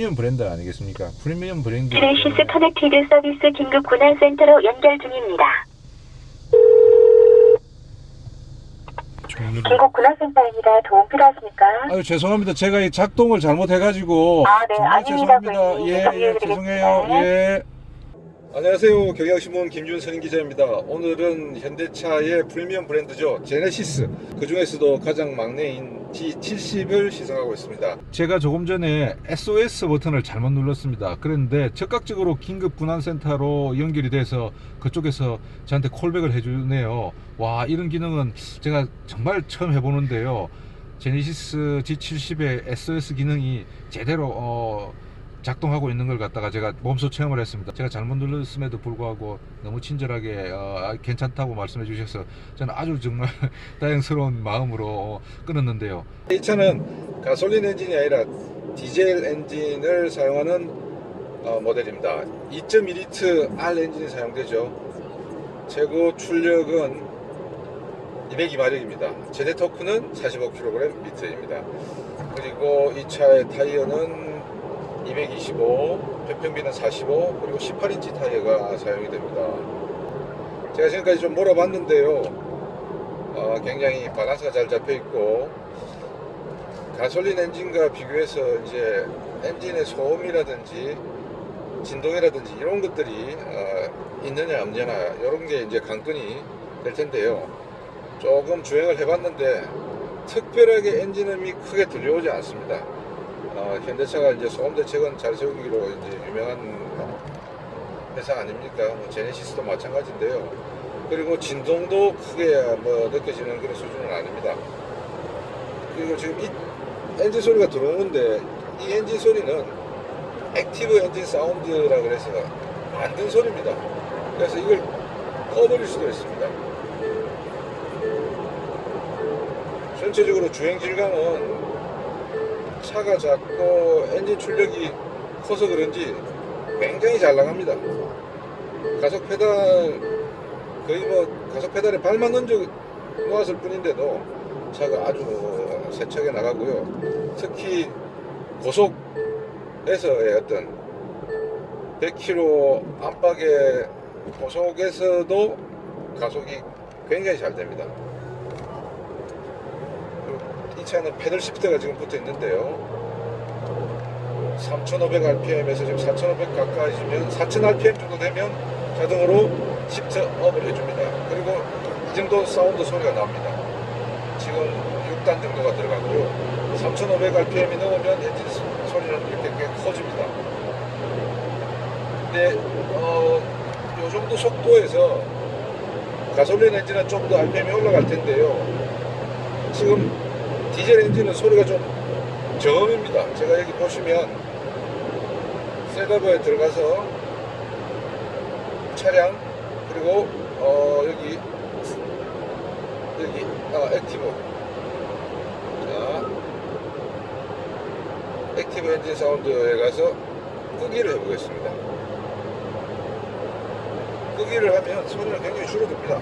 프리미엄 브랜드 아니겠습니까? 프리미엄 브랜드. 지네시스 커넥티드 서비스 긴급 군안센터로 연결 중입니다. 긴급 군안센터입니다. 도움 필요하십니까? 아유, 죄송합니다. 제가 이 작동을 잘못해가지고. 네, 정말 아닙니다, 죄송합니다. 고객님. 예, 죄송해요. 예. 안녕하세요. 경향신문 김준선 기자입니다. 오늘은 현대차의 프리미엄 브랜드죠. 제네시스. 그 중에서도 가장 막내인 G70을 시승하고 있습니다. 제가 조금 전에 SOS 버튼을 잘못 눌렀습니다. 그런데 즉각적으로 긴급 군안센터로 연결이 돼서 그쪽에서 저한테 콜백을 해주네요. 와, 이런 기능은 제가 정말 처음 해보는데요. 제네시스 G70의 SOS 기능이 제대로 작동하고 있는 걸 갖다가 제가 몸소 체험을 했습니다. 제가 잘못 눌렀음에도 불구하고 너무 친절하게 괜찮다고 말씀해 주셔서 저는 아주 정말 다행스러운 마음으로 끊었는데요. 이 차는 가솔린 엔진이 아니라 디젤 엔진을 사용하는 모델입니다. 2.2리터 R 엔진이 사용되죠. 최고 출력은 202마력입니다. 최대 토크는 45kgm입니다. 그리고 이 차의 타이어는 225, 평평비는 45, 그리고 18인치 타이어가 사용이 됩니다. 제가 지금까지 좀 몰아봤는데요. 굉장히 밸런스가 잘 잡혀 있고, 가솔린 엔진과 비교해서 이제 엔진의 소음이라든지 진동이라든지 이런 것들이 있느냐 없느냐 이런 게 이제 관건이 될 텐데요. 조금 주행을 해봤는데 특별하게 엔진음이 크게 들려오지 않습니다. 현대차가 이제 소음 대책은 잘 세우기로 이제 유명한 회사 아닙니까? 제네시스도 마찬가지인데요. 그리고 진동도 크게 느껴지는 그런 수준은 아닙니다. 그리고 지금 이 엔진 소리가 들어오는데 이 엔진 소리는 액티브 엔진 사운드라 그래서 만든 소리입니다. 그래서 이걸 꺼버릴 수도 있습니다. 전체적으로 주행 질감은 차가 작고 엔진 출력이 커서 그런지 굉장히 잘 나갑니다. 가속 페달 거의 가속 페달에 발만 놓았을 뿐인데도 차가 아주 세차게 나가고요. 특히 고속에서의 어떤 100km 안팎의 고속에서도 가속이 굉장히 잘 됩니다. 이 차는 패들 시프트가 지금 붙어 있는데요. 3500rpm에서 지금 4500 가까이지면 4000rpm 정도 되면 자동으로 시프트 업을 해줍니다. 그리고 이 정도 사운드 소리가 납니다. 지금 6단 정도가 들어가고요. 3500rpm이 넘으면 엔진 소리는 이렇게 꽤 커집니다. 근데 이 정도 속도에서 가솔린 엔진은 좀 더 rpm이 올라갈 텐데요. 지금 디젤 엔진은 소리가 좀 저음입니다. 제가 여기 보시면 셋업에 들어가서 차량 그리고 여기 액티브, 자, 액티브 엔진 사운드에 가서 끄기를 해보겠습니다. 끄기를 하면 소리는 굉장히 줄어듭니다.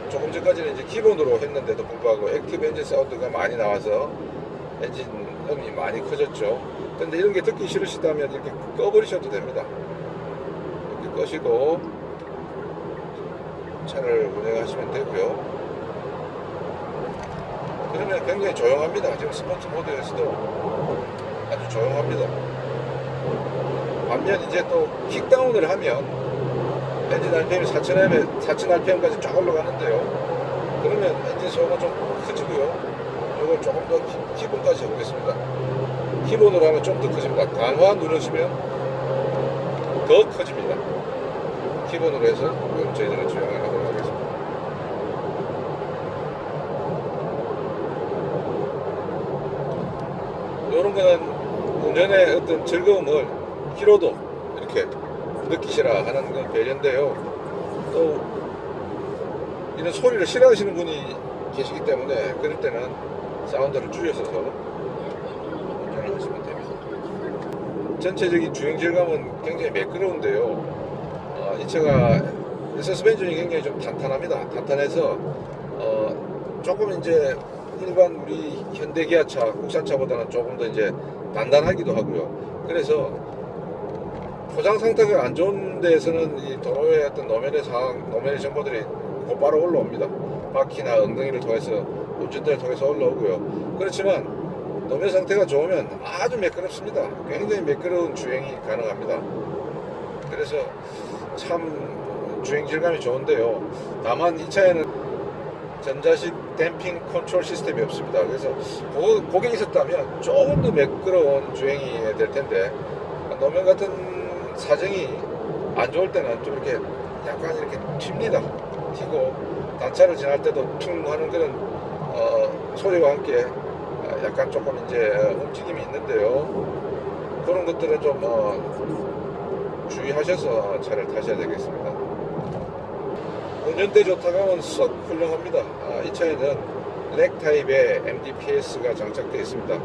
조금 전까지는 이제 기본으로 했는데도 불구하고 액티브 엔진 사운드가 많이 나와서 엔진 음이 많이 커졌죠. 근데 이런 게 듣기 싫으시다면 이렇게 꺼버리셔도 됩니다. 이렇게 끄시고 차를 운행하시면 되고요. 그러면 굉장히 조용합니다. 지금 스포츠 모드에서도 아주 조용합니다. 반면 이제 또 킥다운을 하면 엔진 RPM이 4000rpm까지 쫙 올라가는데요. 그러면 엔진 소음은 좀 커지고요. 이걸 조금 더 기본까지 해보겠습니다. 기본으로 하면 좀 더 커집니다. 강화 누르시면 더 커집니다. 기본으로 해서 저희들은 주행을 하도록 하겠습니다. 이런 거는 운전의 어떤 즐거움을 피로도 이렇게 느끼시라 하는 건 배려인데요. 또 이런 소리를 싫어하시는 분이 계시기 때문에 그럴 때는 사운드를 줄여서 운전을 하시면 됩니다. 전체적인 주행 질감은 굉장히 매끄러운데요. 이 차가 서스펜션이 굉장히 좀 탄탄합니다. 탄탄해서 조금 이제 일반 우리 현대 기아차, 국산차보다는 조금 더 이제 단단하기도 하고요. 그래서 포장 상태가 안 좋은 데에서는 이 도로의 어떤 노면의 정보들이 곧바로 올라옵니다. 바퀴나 엉덩이를 통해서, 운전대를 통해서 올라오고요. 그렇지만 노면 상태가 좋으면 아주 매끄럽습니다. 굉장히 매끄러운 주행이 가능합니다. 그래서 참 주행 질감이 좋은데요. 다만 이 차에는 전자식 댐핑 컨트롤 시스템이 없습니다. 그래서 그게 있었다면 조금 더 매끄러운 주행이 될 텐데, 노면 같은 사정이 안 좋을 때는 좀 이렇게 약간 이렇게 튑니다. 튀고 단차를 지날 때도 퉁 하는 그런 소리와 함께 약간 조금 이제 움직임이 있는데요. 그런 것들은 좀 주의하셔서 차를 타셔야 되겠습니다. 운전대 좋다고 하면 썩 훌륭합니다. 이 차에는 렉 타입의 MDPS가 장착되어 있습니다.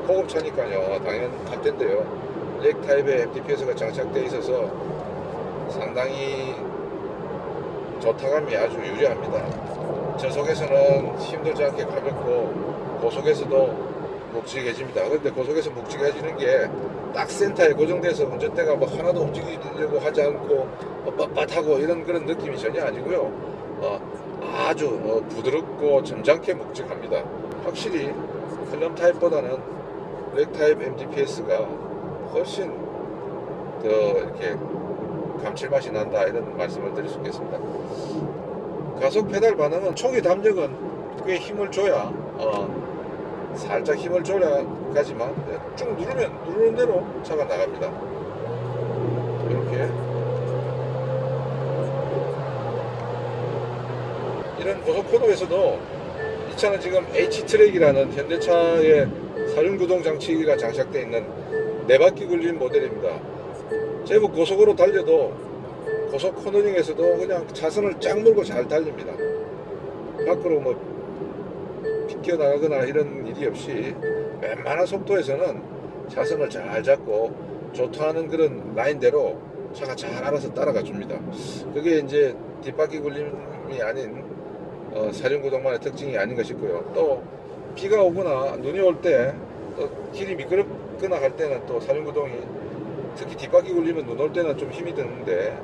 고급차니까요, 당연할 텐데요. 렉 타입의 MDPS가 장착되어 있어서 상당히 조타감이 아주 유리합니다. 저속에서는 힘들지 않게 가볍고 고속에서도 묵직해집니다. 그런데 고속에서 묵직해지는 게 딱 센터에 고정돼서 운전대가 뭐 하나도 움직이려고 하지 않고 빳빳하고 이런 그런 느낌이 전혀 아니고요. 아주 부드럽고 점잖게 묵직합니다. 확실히 클럼 타입보다는 렉 타입 MDPS가 훨씬 더 이렇게 감칠맛이 난다, 이런 말씀을 드릴 수 있겠습니다. 가속 페달 반응은 초기 담력은 꽤 힘을 줘야 살짝 힘을 줘야 가지만 쭉 누르는 대로 차가 나갑니다. 이렇게 이런 고속코너에서도 이 차는 지금 H트랙이라는 현대차의 사륜구동 장치가 장착되어 있는 4바퀴 굴린 모델입니다. 제법 고속으로 달려도 고속 코너링에서도 그냥 차선을 쫙 물고 잘 달립니다. 밖으로 뭐 비껴나가거나 이런 일이 없이 웬만한 속도에서는 차선을 잘 잡고 조타하는 그런 라인대로 차가 잘 알아서 따라가 줍니다. 그게 이제 뒷바퀴 굴림이 아닌 사륜구동만의 특징이 아닌가 싶고요. 또 비가 오거나 눈이 올 때 또 길이 미끄럽거나 할 때는 또 사륜구동이 특히 뒷바퀴 굴리면 눈 올 때는 좀 힘이 드는데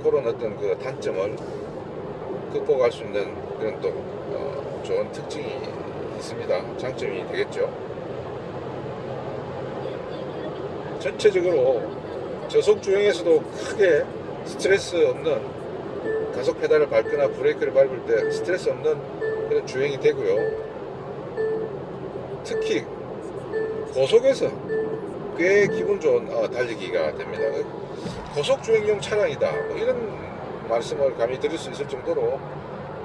그런 어떤 그 단점을 극복할 수 있는 그런 또 좋은 특징이 있습니다. 장점이 되겠죠. 전체적으로 저속 주행에서도 크게 스트레스 없는, 가속 페달을 밟거나 브레이크를 밟을 때 스트레스 없는 그런 주행이 되고요. 특히 고속에서 꽤 기분 좋은 달리기가 됩니다. 고속 주행용 차량이다, 뭐 이런 말씀을 감히 드릴 수 있을 정도로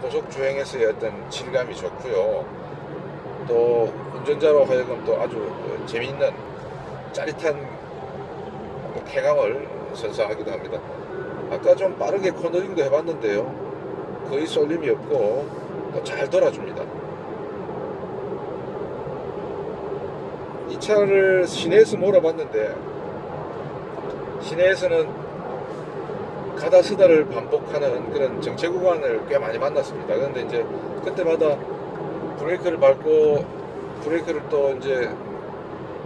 고속 주행에서의 어떤 질감이 좋고요. 또 운전자로 하여금 또 아주 재미있는 짜릿한 쾌감을 선사하기도 합니다. 아까 좀 빠르게 코너링도 해봤는데요, 거의 쏠림이 없고 또 잘 돌아줍니다. 이 차를 시내에서 몰아봤는데, 시내에서는 가다 서다를 반복하는 그런 정체 구간을 꽤 많이 만났습니다. 그런데 이제 그때마다 브레이크를 밟고 브레이크를 또 이제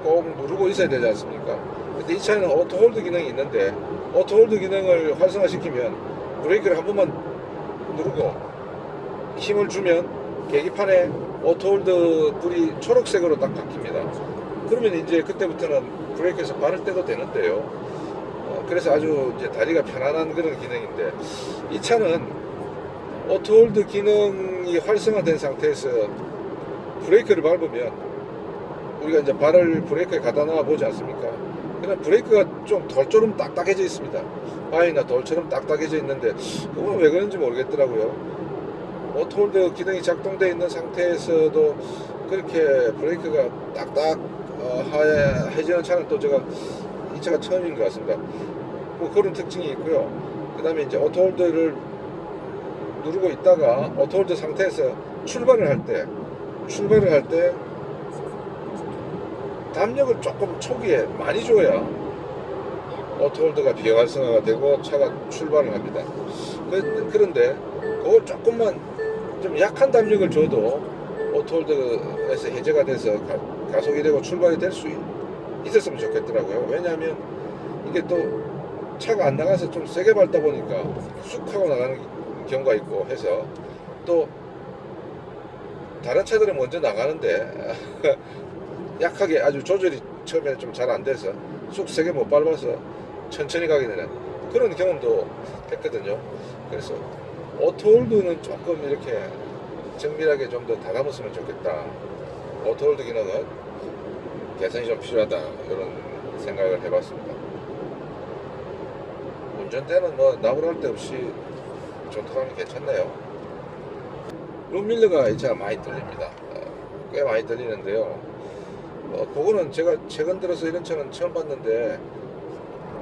꼭 누르고 있어야 되지 않습니까? 근데 이 차에는 오토홀드 기능이 있는데, 오토홀드 기능을 활성화시키면 브레이크를 한 번만 누르고 힘을 주면 계기판에 오토홀드 불이 초록색으로 딱 바뀝니다. 그러면 이제 그때부터는 브레이크에서 발을 떼도 되는데요. 그래서 아주 이제 다리가 편안한 그런 기능인데, 이 차는 오토홀드 기능이 활성화된 상태에서 브레이크를 밟으면 우리가 이제 발을 브레이크에 갖다 놔 보지 않습니까? 그냥 브레이크가 좀 돌처럼 딱딱해져 있습니다. 바위나 돌처럼 딱딱해져 있는데 그건 왜 그런지 모르겠더라고요. 오토홀드 기능이 작동되어 있는 상태에서도 그렇게 브레이크가 딱딱해지는 차는 또 제가 이 차가 처음인 것 같습니다. 뭐 그런 특징이 있고요. 그 다음에 이제 오토홀드를 누르고 있다가 오토홀드 상태에서 출발을 할 때 담력을 조금 초기에 많이 줘야 오토홀드가 비활성화가 되고 차가 출발을 합니다. 그런데 그걸 조금만 좀 약한 담력을 줘도 오토홀드에서 해제가 돼서 가속이 되고 출발이 될 수 있었으면 좋겠더라고요. 왜냐하면 이게 또 차가 안 나가서 좀 세게 밟다 보니까 쑥 하고 나가는 경우가 있고 해서 또 다른 차들은 먼저 나가는데 약하게 아주 조절이 처음에 좀 잘 안 돼서 쑥 세게 못 밟아서 천천히 가게 되는 그런 경험도 했거든요. 그래서 오토홀드는 조금 이렇게 정밀하게 좀 더 다듬었으면 좋겠다. 오토홀드 기능은 개선이 좀 필요하다. 이런 생각을 해봤습니다. 운전대는 뭐 나무랄 데 없이 좋다하면 괜찮네요. 룸밀러가 이 차가 많이 떨립니다. 꽤 많이 떨리는데요. 그거는 제가 최근 들어서 이런 차는 처음 봤는데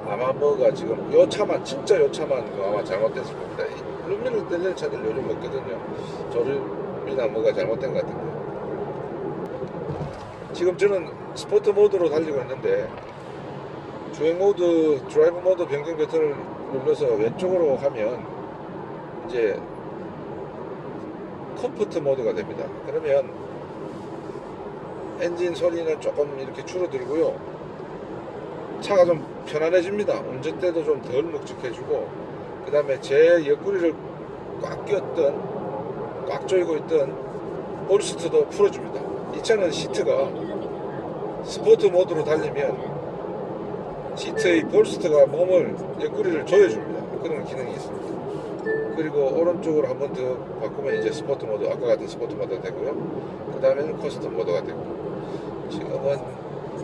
아마 뭐가 지금 요 차만 진짜 요 차만 아마 잘못됐을 겁니다. 이 룸밀러 떨리는 차들 요즘 없거든요. 조립이나 뭐가 잘못된 것 같은데 지금 저는 스포트 모드로 달리고 있는데 주행 모드, 드라이브 모드 변경 버튼을 눌러서 왼쪽으로 하면 이제 컴포트 모드가 됩니다. 그러면 엔진 소리는 조금 이렇게 줄어들고요. 차가 좀 편안해집니다. 운전대도 좀 덜 묵직해지고 그 다음에 제 옆구리를 꽉 꼈던 꽉 조이고 있던 볼스트도 풀어줍니다. 이 차는 시트가 스포트 모드로 달리면 시트의 볼스트가 몸을 옆구리를 조여줍니다. 그런 기능이 있습니다. 그리고 오른쪽으로 한 번 더 바꾸면 이제 스포트 모드, 아까 같은 스포트 모드가 되고요. 그 다음에는 커스텀 모드가 되고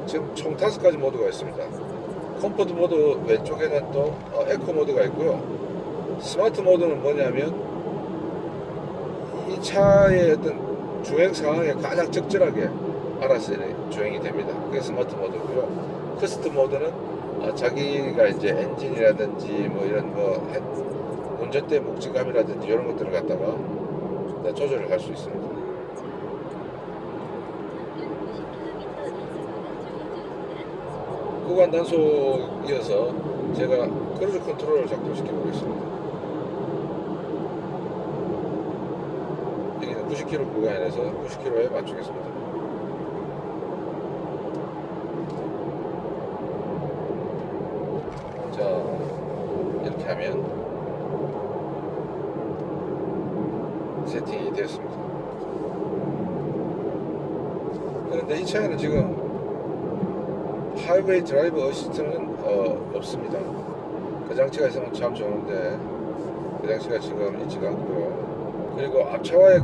지금 총 5가지 모드가 있습니다. 컴포트 모드 왼쪽에는 또 에코 모드가 있고요. 스마트 모드는 뭐냐면 이 차의 어떤 주행 상황에 가장 적절하게 알아서 주행이 됩니다. 그게 스마트 모드고요. 커스텀 모드는 자기가 이제 엔진이라든지 뭐 이런 운전대 묵직감이라든지 이런 것들을 갖다가 조절을 할 수 있습니다. 구간 단속이어서 제가 크루즈 컨트롤을 작동시켜 보겠습니다. 여기는 90km 구간에서 90km에 맞추겠습니다. 자, 이렇게 하면 세팅이 되었습니다. 그런데 이 차에는 지금 하이웨이 드라이브 어시스트는 없습니다. 그 장치가 있으면 참 좋은데 그 장치가 지금 있지가 않고요. 그리고 앞차와의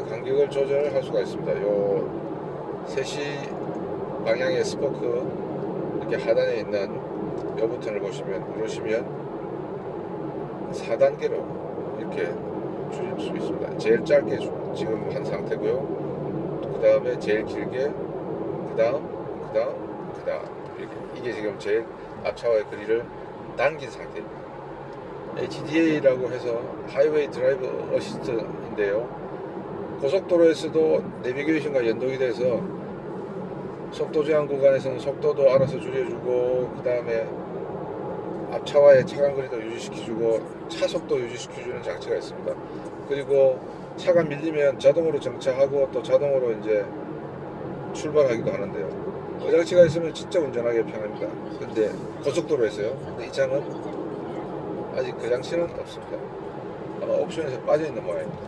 간격을 조절할 수가 있습니다. 요 3시 방향의 스포크 이렇게 하단에 있는 요 버튼을 누르시면 4단계로 이렇게 줄일 수 있습니다. 제일 짧게 지금 한 상태고요. 그 다음에 제일 길게 그 다음 이게 지금 제일 앞차와의 거리를 당긴 상태입니다. HDA라고 해서 하이웨이 드라이브 어시스트인데요. 고속도로에서도 내비게이션과 연동이 돼서 속도 제한 구간에서는 속도도 알아서 줄여주고 그 다음에 앞차와의 차간거리도 유지시켜주고 차속도 유지시켜주는 장치가 있습니다. 그리고 차가 밀리면 자동으로 정차하고 또 자동으로 이제 출발하기도 하는데요. 그 장치가 있으면 진짜 운전하기 편합니다. 근데 고속도로에서요. 근데 이 차는 아직 그 장치는 없습니다. 아마 옵션에서 빠져있는 모양입니다.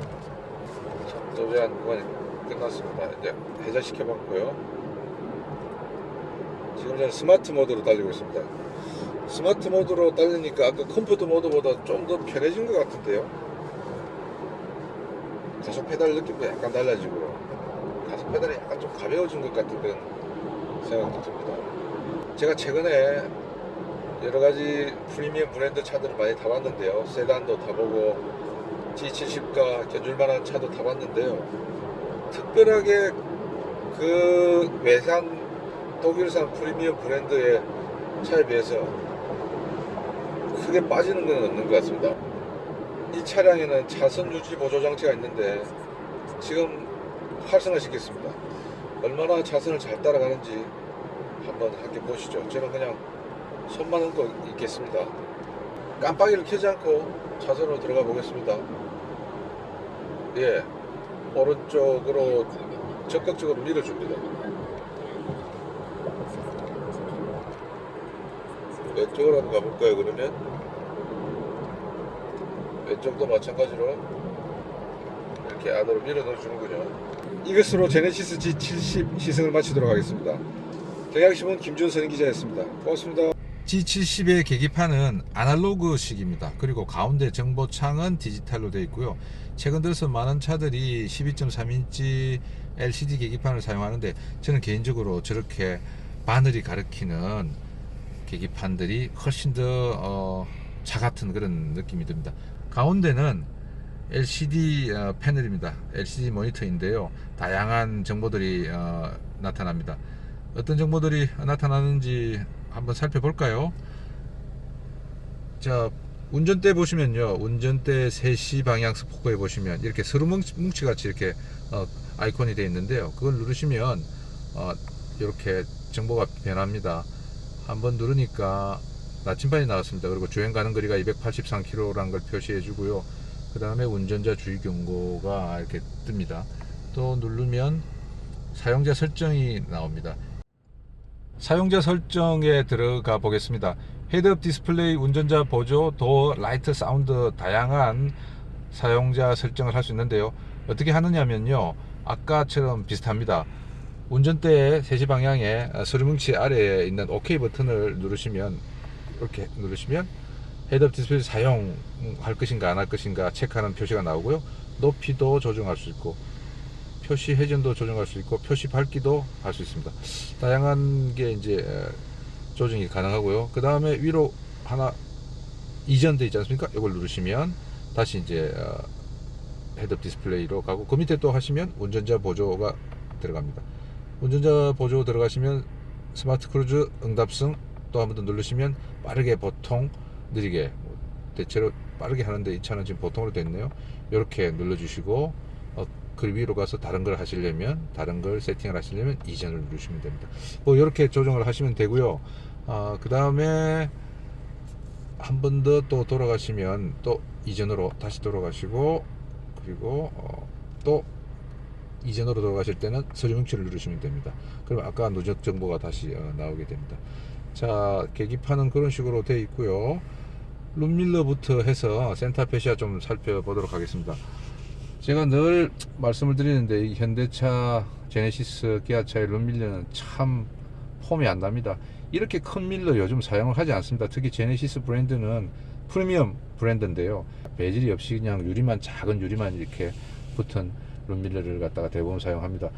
속도 제한 구간이 끝났습니다. 이제 해제시켜 봤고요. 지금 저는 스마트 모드로 달리고 있습니다. 스마트 모드로 달리니까 아까 컴포트 모드보다 좀 더 편해진 것 같은데요. 가속 페달 느낌도 약간 달라지고 가속 페달이 약간 좀 가벼워진 것 같은 그런 생각도 듭니다. 제가 최근에 여러가지 프리미엄 브랜드 차들을 많이 타봤는데요. 세단도 타보고 G70과 견줄만한 차도 타봤는데요. 특별하게 그 외산 독일산 프리미엄 브랜드의 차에 비해서 크게 빠지는 건 없는 것 같습니다. 이 차량에는 차선 유지 보조 장치가 있는데 지금 활성화 시켰습니다. 얼마나 차선을 잘 따라가는지 한번 함께 보시죠. 저는 그냥 손만 얹고 있겠습니다. 깜빡이를 켜지 않고 차선으로 들어가 보겠습니다. 예, 오른쪽으로 적극적으로 밀어줍니다. 왼쪽으로 한번 가볼까요? 그러면 왼쪽도 마찬가지로 이렇게 안으로 밀어 넣어주는군요. 이것으로 제네시스 G70 시승을 마치도록 하겠습니다. 경향신문 김준선 기자였습니다. 고맙습니다. G70의 계기판은 아날로그식입니다. 그리고 가운데 정보창은 디지털로 되어 있고요. 최근 들어서 많은 차들이 12.3인치 LCD 계기판을 사용하는데 저는 개인적으로 저렇게 바늘이 가리키는 계기판들이 훨씬 더 차 같은 그런 느낌이 듭니다. 가운데는 LCD 패널입니다. LCD 모니터인데요. 다양한 정보들이 나타납니다. 어떤 정보들이 나타나는지 한번 살펴볼까요? 자, 운전대 보시면요. 운전대 3시 방향 스포커에 보시면 이렇게 서루뭉치 같이 이렇게 아이콘이 되어 있는데요. 그걸 누르시면 이렇게 정보가 변합니다. 한번 누르니까 나침반이 나왔습니다. 그리고 주행 가는 거리가 283km라는 걸 표시해 주고요. 그 다음에 운전자 주의 경고가 이렇게 뜹니다. 또 누르면 사용자 설정이 나옵니다. 사용자 설정에 들어가 보겠습니다. 헤드업 디스플레이, 운전자 보조, 도어, 라이트, 사운드 다양한 사용자 설정을 할 수 있는데요. 어떻게 하느냐면요. 아까처럼 비슷합니다. 운전대의 3시 방향에 서류뭉치 아래에 있는 OK 버튼을 누르시면 이렇게 누르시면 헤드업 디스플레이 사용할 것인가 안 할 것인가 체크하는 표시가 나오고요. 높이도 조정할 수 있고 표시 회전도 조정할 수 있고 표시 밝기도 할 수 있습니다. 다양한 게 이제 조정이 가능하고요. 그 다음에 위로 하나 이전돼 있지 않습니까? 이걸 누르시면 다시 이제 헤드업 디스플레이로 가고 그 밑에 또 하시면 운전자 보조가 들어갑니다. 운전자 보조 들어가시면 스마트 크루즈 응답승 또 한 번 더 누르시면 빠르게 보통 느리게 대체로 빠르게 하는데 이 차는 지금 보통으로 됐네요. 이렇게 눌러주시고 그 위로 가서 다른 걸 하시려면 다른 걸 세팅을 하시려면 이전을 누르시면 됩니다. 뭐 이렇게 조정을 하시면 되고요. 그 다음에 한 번 더 또 돌아가시면 또 이전으로 다시 돌아가시고 그리고 또 이전으로 돌아가실 때는 서류뭉치를 누르시면 됩니다. 그럼 아까 누적 정보가 다시 나오게 됩니다. 자, 계기판은 그런 식으로 되어 있고요. 룸밀러부터 해서 센터페시아 좀 살펴보도록 하겠습니다. 제가 늘 말씀을 드리는데 이 현대차, 제네시스, 기아차의 룸밀러는 참 폼이 안 납니다. 이렇게 큰 밀러 요즘 사용을 하지 않습니다. 특히 제네시스 브랜드는 프리미엄 브랜드인데요. 배질이 없이 그냥 유리만, 작은 유리만 이렇게 붙은 룸밀러를 갖다가 대부분 사용합니다.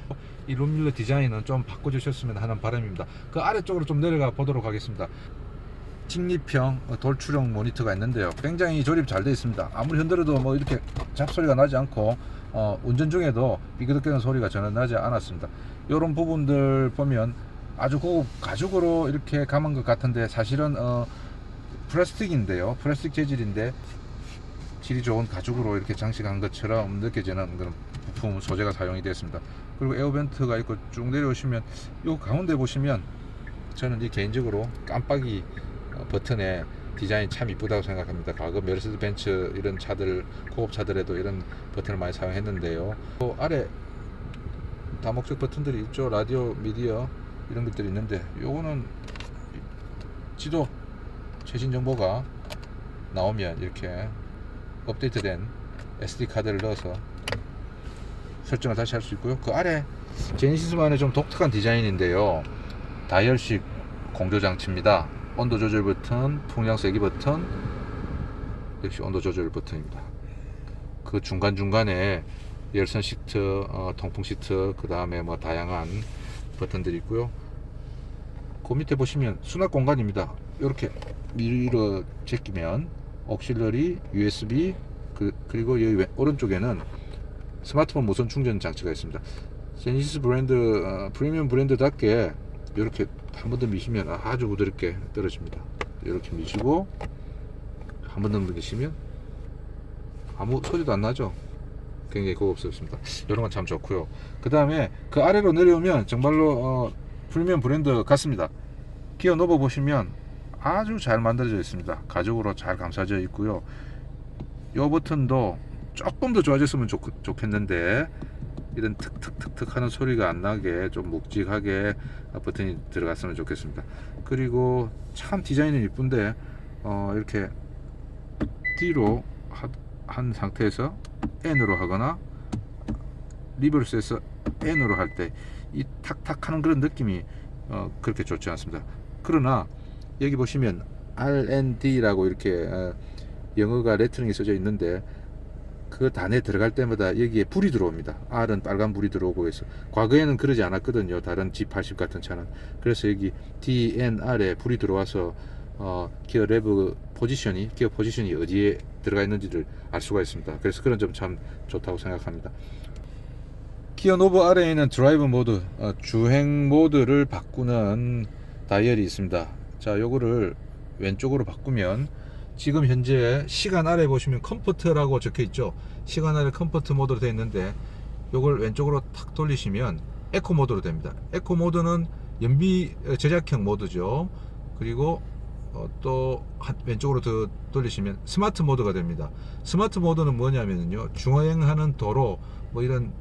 이 룸밀러 디자인은 좀 바꿔주셨으면 하는 바람입니다. 그 아래쪽으로 좀 내려가 보도록 하겠습니다. 직립형 돌출형 모니터가 있는데요. 굉장히 조립 잘 되어 있습니다. 아무리 흔들어도 뭐 이렇게 잡소리가 나지 않고 운전 중에도 삐그덕대는 소리가 전혀 나지 않았습니다. 이런 부분들 보면 아주 고급 가죽으로 이렇게 감은 것 같은데 사실은 플라스틱인데요. 플라스틱 재질인데 질이 좋은 가죽으로 이렇게 장식한 것처럼 느껴지는 그런 부품 소재가 사용이 되었습니다. 그리고 에어벤트가 있고 쭉 내려오시면 이 가운데 보시면 저는 이 개인적으로 깜빡이 버튼에 디자인이 참 이쁘다고 생각합니다. 과거 메르세데스 벤츠 이런 차들, 고급 차들에도 이런 버튼을 많이 사용했는데요. 또 아래 다목적 버튼들이 있죠. 라디오, 미디어 이런 것들이 있는데 요거는 지도 최신 정보가 나오면 이렇게 업데이트된 SD 카드를 넣어서 설정을 다시 할 수 있고요. 그 아래 제네시스만의 좀 독특한 디자인인데요. 다이얼식 공조 장치입니다. 온도 조절 버튼, 풍량 세기 버튼, 역시 온도 조절 버튼입니다. 그 중간중간에 열선 시트, 통풍 시트, 그 다음에 뭐 다양한 버튼들이 있고요. 그 밑에 보시면 수납 공간입니다. 이렇게 밀어 제끼면 옥실러리, USB, 그리고 여기 오른쪽에는 스마트폰 무선 충전 장치가 있습니다. 제네시스 브랜드, 프리미엄 브랜드답게 이렇게 한 번 더 미시면 아주 부드럽게 떨어집니다. 이렇게 미시고 한 번 더 미시면 아무 소리도 안 나죠. 굉장히 고급스럽습니다. 이런 건 참 좋고요. 그 다음에 그 아래로 내려오면 정말로 프리미엄 브랜드 같습니다. 기어 노브 보시면 아주 잘 만들어져 있습니다. 가죽으로 잘 감싸져 있고요. 이 버튼도 조금 더 좋아졌으면 좋겠는데, 이런 툭툭툭툭 하는 소리가 안 나게 좀 묵직하게 버튼이 들어갔으면 좋겠습니다. 그리고 참 디자인은 이쁜데 이렇게 D로 한 상태에서 N으로 하거나 리버스에서 N으로 할 때 이 탁탁 하는 그런 느낌이 그렇게 좋지 않습니다. 그러나 여기 보시면 R&D라고 이렇게 영어가 레터링이 써져 있는데, 그 단에 들어갈 때마다 여기에 불이 들어옵니다. R은 빨간 불이 들어오고 해서, 과거에는 그러지 않았거든요, 다른 G80 같은 차는. 그래서 여기 DNR에 불이 들어와서 기어 포지션이 어디에 들어가 있는지를 알 수가 있습니다. 그래서 그런 점 참 좋다고 생각합니다. 기어 노브 아래에 있는 드라이브 모드, 주행 모드를 바꾸는 다이얼이 있습니다. 자, 요거를 왼쪽으로 바꾸면 지금 현재 시간 아래 보시면 컴포트라고 적혀 있죠. 시간 아래 컴포트 모드로 되어 있는데, 요걸 왼쪽으로 탁 돌리시면 에코 모드로 됩니다. 에코 모드는 연비 제작형 모드죠. 그리고 또 왼쪽으로 더 돌리시면 스마트 모드가 됩니다. 스마트 모드는 뭐냐면요, 주행하는 도로 뭐 이런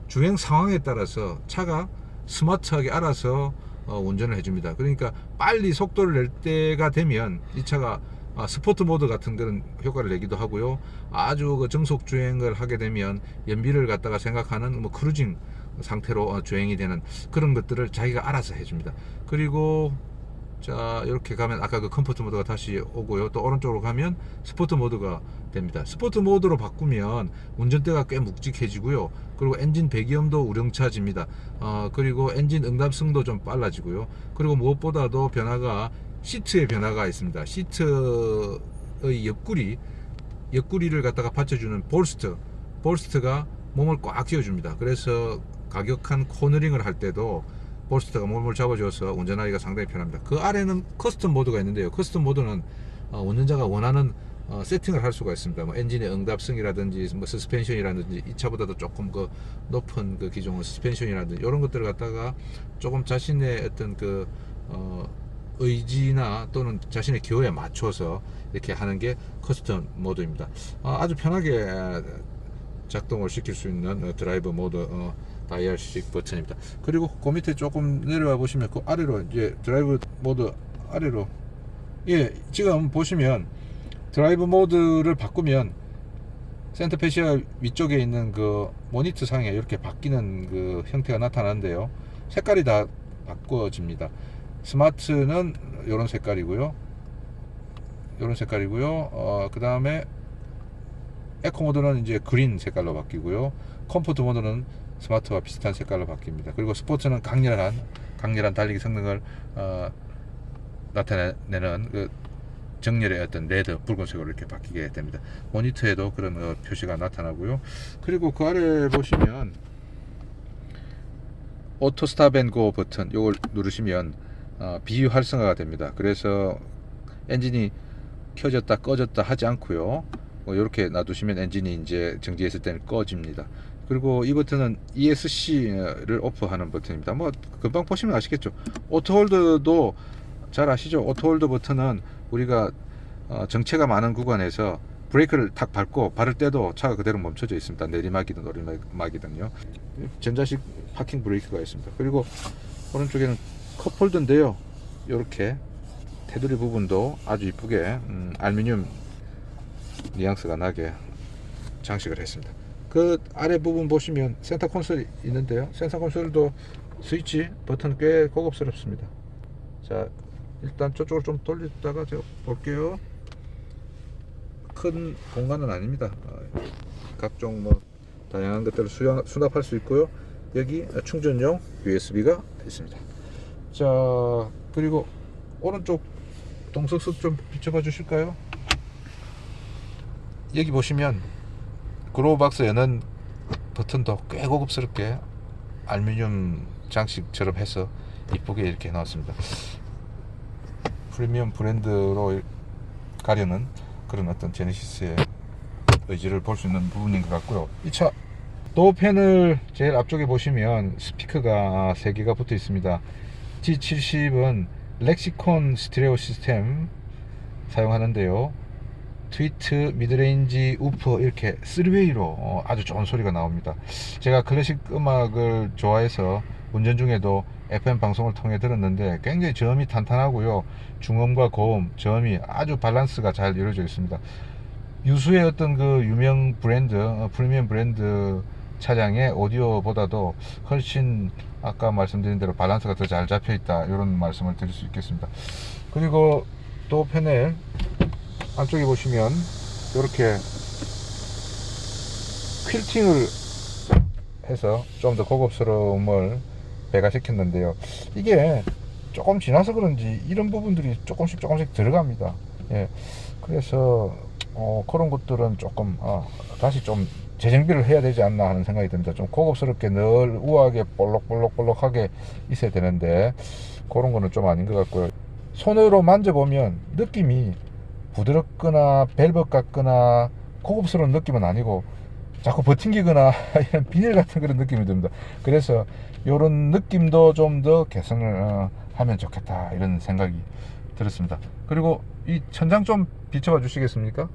주행 상황에 따라서 차가 스마트하게 알아서 운전을 해줍니다. 그러니까 빨리 속도를 낼 때가 되면 이 차가 스포트 모드 같은 그런 효과를 내기도 하고요. 아주 그 정속 주행을 하게 되면 연비를 갖다가 생각하는 뭐 크루징 상태로 주행이 되는 그런 것들을 자기가 알아서 해줍니다. 그리고 자, 이렇게 가면 아까 그 컴포트 모드가 다시 오고요. 또 오른쪽으로 가면 스포트 모드가 됩니다. 스포트 모드로 바꾸면 운전대가 꽤 묵직해지고요. 그리고 엔진 배기음도 우렁차집니다. 그리고 엔진 응답성도 좀 빨라지고요. 그리고 무엇보다도 변화가, 시트의 변화가 있습니다. 시트의 옆구리를 갖다가 받쳐주는 볼스트가 몸을 꽉 쥐어줍니다. 그래서 가격한 코너링을 할 때도 볼스트가 몸을 잡아줘서 운전하기가 상당히 편합니다. 그 아래는 커스텀 모드가 있는데요. 커스텀 모드는 운전자가 원하는 세팅을 할 수가 있습니다. 뭐 엔진의 응답성이라든지 뭐 서스펜션이라든지, 이 차보다도 조금 그 높은 그 기종의 서스펜션이라든지 이런 것들을 갖다가 조금 자신의 어떤 그 의지나 또는 자신의 기호에 맞춰서 이렇게 하는 게 커스텀 모드입니다. 아주 편하게 작동을 시킬 수 있는 드라이브 모드 다이얼식 버튼입니다. 그리고 그 밑에 조금 내려와 보시면 그 아래로 이제 드라이브 모드 아래로, 예, 지금 보시면 드라이브 모드를 바꾸면 센터 패시아 위쪽에 있는 그 모니터 상에 이렇게 바뀌는 그 형태가 나타나는데요. 색깔이 다 바꿔집니다. 스마트는 이런 색깔이고요. 그 다음에 에코 모드는 이제 그린 색깔로 바뀌고요. 컴포트 모드는 스마트와 비슷한 색깔로 바뀝니다. 그리고 스포츠는 강렬한 달리기 성능을 나타내는 그 정렬의 어떤 레드, 붉은색으로 이렇게 바뀌게 됩니다. 모니터에도 그런 표시가 나타나고요. 그리고 그 아래 보시면 오토 스탑 앤 고 버튼, 이걸 누르시면 비유 활성화가 됩니다. 그래서 엔진이 켜졌다 꺼졌다 하지 않고요, 이렇게 놔두시면 엔진이 이제 정지했을 때는 꺼집니다. 그리고 이 버튼은 ESC를 오프하는 버튼입니다. 뭐 금방 보시면 아시겠죠. 오토홀드도 잘 아시죠? 오토홀드 버튼은 우리가 정체가 많은 구간에서 브레이크를 탁 밟고 바를 때도 차가 그대로 멈춰져 있습니다. 내리막이든 오르막이든요. 전자식 파킹 브레이크가 있습니다. 그리고 오른쪽에는 컵홀더인데요, 이렇게 테두리 부분도 아주 이쁘게 알루미늄 뉘앙스가 나게 장식을 했습니다. 그 아래 부분 보시면 센터 콘솔이 있는데요, 센터 콘솔도 스위치 버튼 꽤 고급스럽습니다. 자, 일단 저쪽으로 좀 돌리다가 제가 볼게요. 큰 공간은 아닙니다. 각종 뭐 다양한 것들을 수납할 수 있고요. 여기 충전용 USB가 있습니다. 자, 그리고 오른쪽 동석석 좀 비춰봐 주실까요? 여기 보시면 글로우박스 여는 버튼도 꽤 고급스럽게 알루미늄 장식처럼 해서 이쁘게 이렇게 해놨습니다. 프리미엄 브랜드로 가려는 그런 어떤 제네시스의 의지를 볼 수 있는 부분인 것 같고요. 이 차 도어 패널 제일 앞쪽에 보시면 스피커가 3개가 붙어 있습니다. G70은 렉시콘 스테레오 시스템 사용하는데요, 트위트, 미드레인지, 우퍼 이렇게 3웨이로 아주 좋은 소리가 나옵니다. 제가 클래식 음악을 좋아해서 운전 중에도 FM 방송을 통해 들었는데 굉장히 저음이 탄탄하고요. 중음과 고음, 저음이 아주 밸런스가 잘 이루어져 있습니다. 유수의 어떤 그 유명 브랜드, 프리미엄 브랜드 차량의 오디오보다도 훨씬 아까 말씀드린 대로 밸런스가 더 잘 잡혀 있다, 이런 말씀을 드릴 수 있겠습니다. 그리고 또 패널 안쪽에 보시면 이렇게 퀼팅을 해서 좀 더 고급스러움을 배가시켰는데요. 이게 조금 지나서 그런지 이런 부분들이 조금씩 들어갑니다. 예. 그래서 그런 것들은 조금 다시 좀 재정비를 해야 되지 않나 하는 생각이 듭니다. 좀 고급스럽게 늘 우아하게 볼록하게 있어야 되는데 그런 거는 좀 아닌 것 같고요. 손으로 만져보면 느낌이 부드럽거나 벨벳 같거나 고급스러운 느낌은 아니고 자꾸 버팅기거나 이런 비닐 같은 그런 느낌이 듭니다. 그래서 이런 느낌도 좀 더 개선을 하면 좋겠다, 이런 생각이 들었습니다. 그리고 이 천장 좀 비춰봐 주시겠습니까?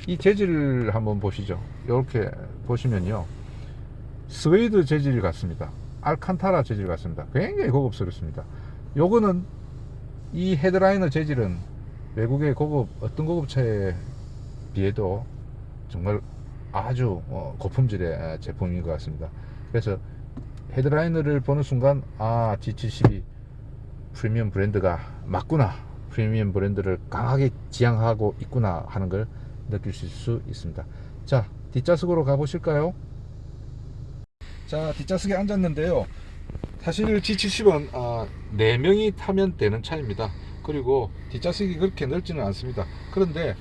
이 재질을 한번 보시죠. 이렇게 보시면요, 스웨이드 재질 같습니다. 알칸타라 재질 같습니다. 굉장히 고급스럽습니다. 요거는 이 헤드라이너 재질은 외국의 어떤 고급차에 비해도 정말 아주 고품질의 제품인 것 같습니다. 그래서 헤드라이너를 보는 순간 G72 프리미엄 브랜드가 맞구나, 프리미엄 브랜드를 강하게 지향하고 있구나 하는 걸 느끼실 수 있습니다. 자, 뒷좌석으로 가보실까요? 자, 뒷좌석에 앉았는데요, 사실 G70은 4명이 타면 되는 차입니다. 그리고 뒷좌석이 그렇게 넓지는 않습니다. 그런데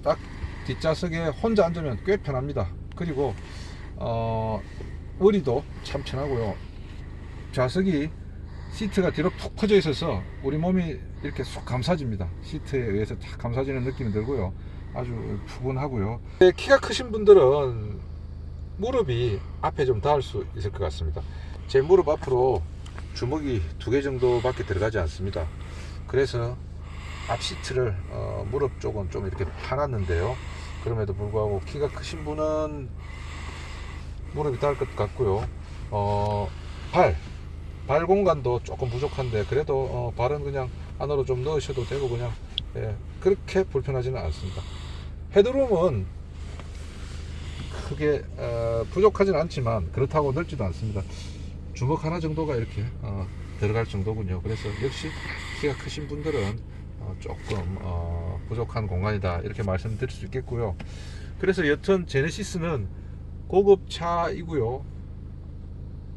딱 뒷좌석에 혼자 앉으면 꽤 편합니다. 그리고 머리도 참 편하고요. 좌석이 시트가 뒤로 푹 퍼져 있어서 우리 몸이 이렇게 쏙 감싸집니다. 시트에 의해서 딱 감싸지는 느낌이 들고요. 아주 푸근하고요. 키가 크신 분들은 무릎이 앞에 좀 닿을 수 있을 것 같습니다. 제 무릎 앞으로 주먹이 2개 정도밖에 들어가지 않습니다. 그래서 앞 시트를 무릎 쪽은 좀 이렇게 파놨는데요. 그럼에도 불구하고 키가 크신 분은 무릎이 닿을 것 같고요. 발 공간도 조금 부족한데 그래도 발은 그냥 안으로 좀 넣으셔도 되고 그냥 그렇게 불편하지는 않습니다. 헤드룸은 크게 부족하지는 않지만 그렇다고 넓지도 않습니다. 주먹 하나 정도가 이렇게 들어갈 정도군요. 그래서 역시 키가 크신 분들은 조금 부족한 공간이다, 이렇게 말씀드릴 수 있겠고요. 그래서 여튼 제네시스는 고급차이고요.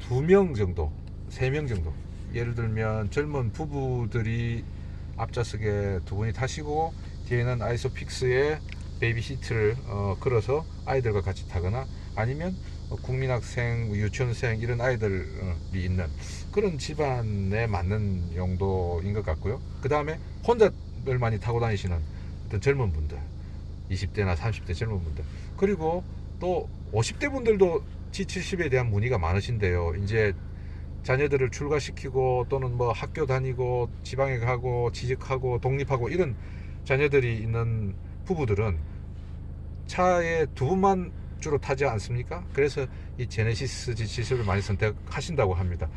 2명 정도, 3명 정도, 예를 들면 젊은 부부들이 앞좌석에 2분이 타시고 뒤에는 아이소픽스에 베이비시트를 걸어서 아이들과 같이 타거나 아니면 국민학생, 유치원생 이런 아이들이 있는 그런 집안에 맞는 용도인 것 같고요. 그 다음에 혼자를 많이 타고 다니시는 어떤 젊은 분들, 20대나 30대 젊은 분들, 그리고 또 50대 분들도 G70에 대한 문의가 많으신데요. 이제 자녀들을 출가시키고 또는 뭐 학교 다니고 지방에 가고 취직하고 독립하고 이런 자녀들이 있는 부부들은 차에 2분만 주로 타지 않습니까? 그래서 이 제네시스 G70을 많이 선택하신다고 합니다.